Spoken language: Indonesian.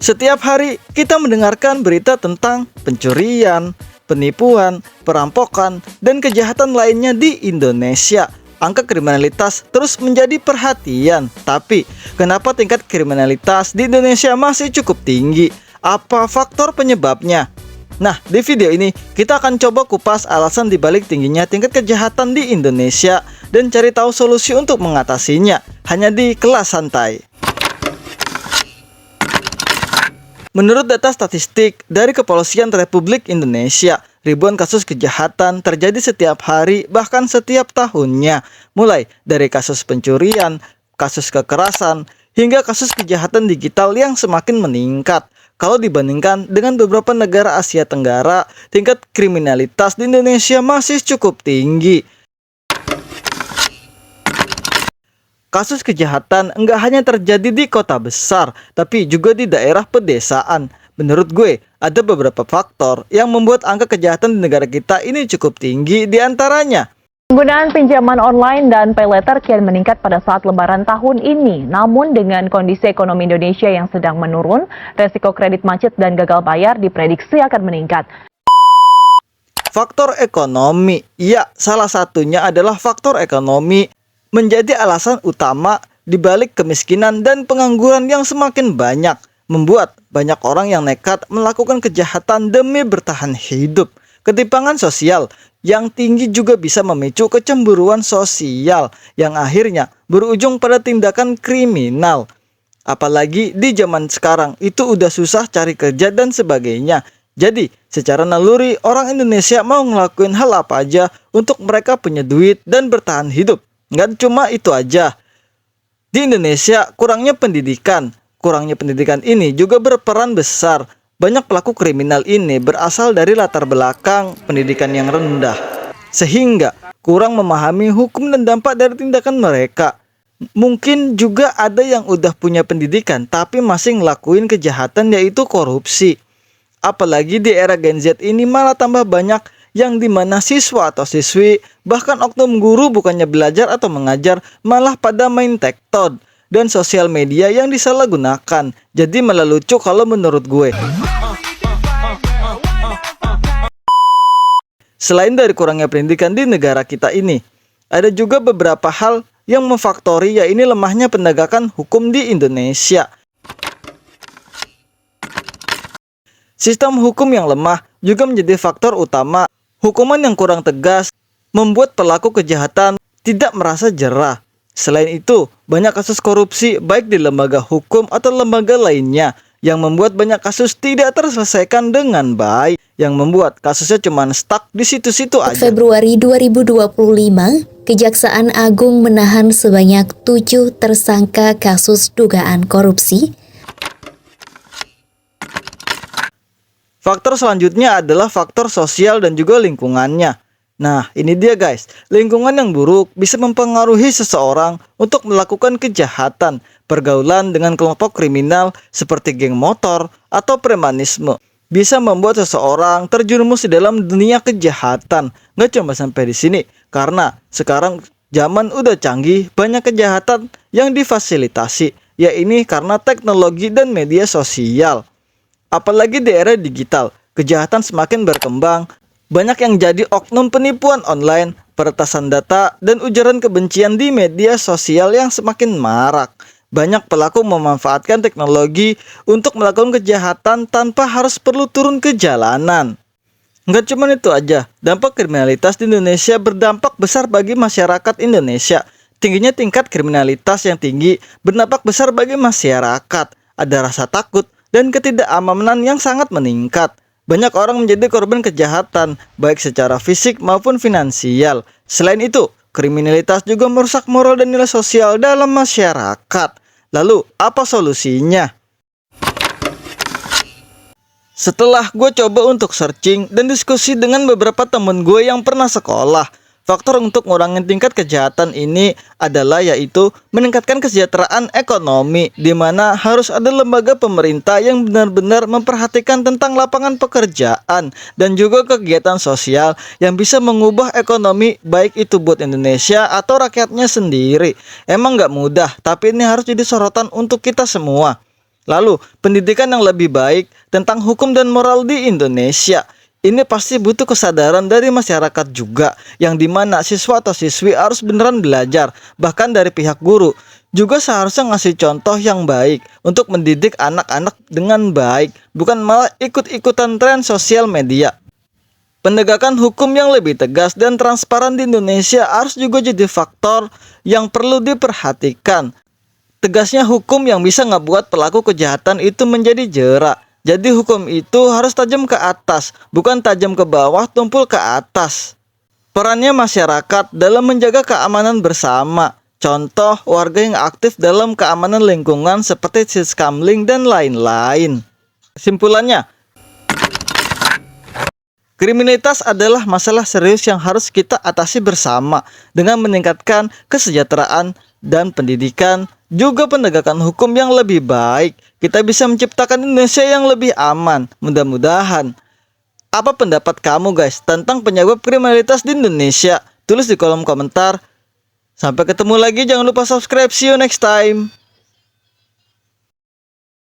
Setiap hari kita mendengarkan berita tentang pencurian, penipuan, perampokan, dan kejahatan lainnya di Indonesia. Angka kriminalitas terus menjadi perhatian. Tapi, kenapa tingkat kriminalitas di Indonesia masih cukup tinggi? Apa faktor penyebabnya? Nah, di video ini kita akan coba kupas alasan dibalik tingginya tingkat kejahatan di Indonesia dan cari tahu solusi untuk mengatasinya hanya di Kelas Santai. Menurut data statistik dari Kepolisian Republik Indonesia, ribuan kasus kejahatan terjadi setiap hari bahkan setiap tahunnya. Mulai dari kasus pencurian, kasus kekerasan, hingga kasus kejahatan digital yang semakin meningkat. Kalau dibandingkan dengan beberapa negara Asia Tenggara, tingkat kriminalitas di Indonesia masih cukup tinggi. Kasus kejahatan enggak hanya terjadi di kota besar, tapi juga di daerah pedesaan. Menurut gue, ada beberapa faktor yang membuat angka kejahatan di negara kita ini cukup tinggi, di antaranya penggunaan pinjaman online dan pay later kian meningkat pada saat Lebaran tahun ini. Namun dengan kondisi ekonomi Indonesia yang sedang menurun, resiko kredit macet dan gagal bayar diprediksi akan meningkat. Faktor ekonomi. Ya, salah satunya adalah faktor ekonomi menjadi alasan utama dibalik kemiskinan dan pengangguran yang semakin banyak, membuat banyak orang yang nekat melakukan kejahatan demi bertahan hidup. Ketimpangan sosial yang tinggi juga bisa memicu kecemburuan sosial yang akhirnya berujung pada tindakan kriminal. Apalagi di zaman sekarang itu udah susah cari kerja dan sebagainya. Jadi secara naluri orang Indonesia mau ngelakuin hal apa aja untuk mereka punya duit dan bertahan hidup. Nggak cuma itu aja. Di Indonesia kurangnya pendidikan. Kurangnya pendidikan ini juga berperan besar. Banyak pelaku kriminal ini berasal dari latar belakang pendidikan yang rendah, sehingga kurang memahami hukum dan dampak dari tindakan mereka. Mungkin juga ada yang udah punya pendidikan tapi masih ngelakuin kejahatan, yaitu korupsi. Apalagi di era Gen Z ini malah tambah banyak yang dimana siswa atau siswi, bahkan oknum guru bukannya belajar atau mengajar, malah pada main TikTok dan sosial media yang disalahgunakan. Jadi malah lucu kalau menurut gue. Selain dari kurangnya pendidikan di negara kita ini, ada juga beberapa hal yang memfaktori, yaitu lemahnya penegakan hukum di Indonesia. Sistem hukum yang lemah juga menjadi faktor utama. Hukuman yang kurang tegas membuat pelaku kejahatan tidak merasa jerah. Selain itu, banyak kasus korupsi baik di lembaga hukum atau lembaga lainnya yang membuat banyak kasus tidak terselesaikan dengan baik, yang membuat kasusnya cuma stuck di situ-situ aja. Februari 2025, Kejaksaan Agung menahan sebanyak 7 tersangka kasus dugaan korupsi. Faktor selanjutnya adalah faktor sosial dan juga lingkungannya. Nah, ini dia guys, lingkungan yang buruk bisa mempengaruhi seseorang untuk melakukan kejahatan. Pergaulan dengan kelompok kriminal seperti geng motor atau premanisme bisa membuat seseorang terjerumus di dalam dunia kejahatan. Nggak cuma sampai di sini, karena sekarang zaman udah canggih, banyak kejahatan yang difasilitasi, ya ini karena teknologi dan media sosial. Apalagi di era digital, kejahatan semakin berkembang. Banyak yang jadi oknum penipuan online, peretasan data, dan ujaran kebencian di media sosial yang semakin marak. Banyak pelaku memanfaatkan teknologi untuk melakukan kejahatan tanpa harus perlu turun ke jalanan. Nggak cuma itu aja, dampak kriminalitas di Indonesia berdampak besar bagi masyarakat Indonesia. Tingginya tingkat kriminalitas yang tinggi berdampak besar bagi masyarakat. Ada rasa takut dan ketidakamanan yang sangat meningkat. Banyak orang menjadi korban kejahatan, baik secara fisik maupun finansial. Selain itu, kriminalitas juga merusak moral dan nilai sosial dalam masyarakat. Lalu, apa solusinya? Setelah gue coba untuk searching dan diskusi dengan beberapa temen gue yang pernah sekolah, faktor untuk ngurangin tingkat kejahatan ini adalah yaitu meningkatkan kesejahteraan ekonomi, di mana harus ada lembaga pemerintah yang benar-benar memperhatikan tentang lapangan pekerjaan dan juga kegiatan sosial yang bisa mengubah ekonomi, baik itu buat Indonesia atau rakyatnya sendiri. Emang nggak mudah, tapi ini harus jadi sorotan untuk kita semua. Lalu, pendidikan yang lebih baik tentang hukum dan moral di Indonesia. Ini pasti butuh kesadaran dari masyarakat juga, yang dimana siswa atau siswi harus beneran belajar, bahkan dari pihak guru. Juga seharusnya ngasih contoh yang baik untuk mendidik anak-anak dengan baik, bukan malah ikut-ikutan tren sosial media. Penegakan hukum yang lebih tegas dan transparan di Indonesia harus juga jadi faktor yang perlu diperhatikan. Tegasnya hukum yang bisa ngebuat pelaku kejahatan itu menjadi jerak. Jadi hukum itu harus tajam ke atas, bukan tajam ke bawah tumpul ke atas. Perannya masyarakat dalam menjaga keamanan bersama. Contoh, warga yang aktif dalam keamanan lingkungan seperti Siskamling dan lain-lain. Kesimpulannya, kriminalitas adalah masalah serius yang harus kita atasi bersama dengan meningkatkan kesejahteraan dan pendidikan, juga penegakan hukum yang lebih baik. Kita bisa menciptakan Indonesia yang lebih aman, mudah-mudahan. Apa pendapat kamu guys tentang penyebab kriminalitas di Indonesia? Tulis di kolom komentar. Sampai ketemu lagi, jangan lupa subscribe. See you next time.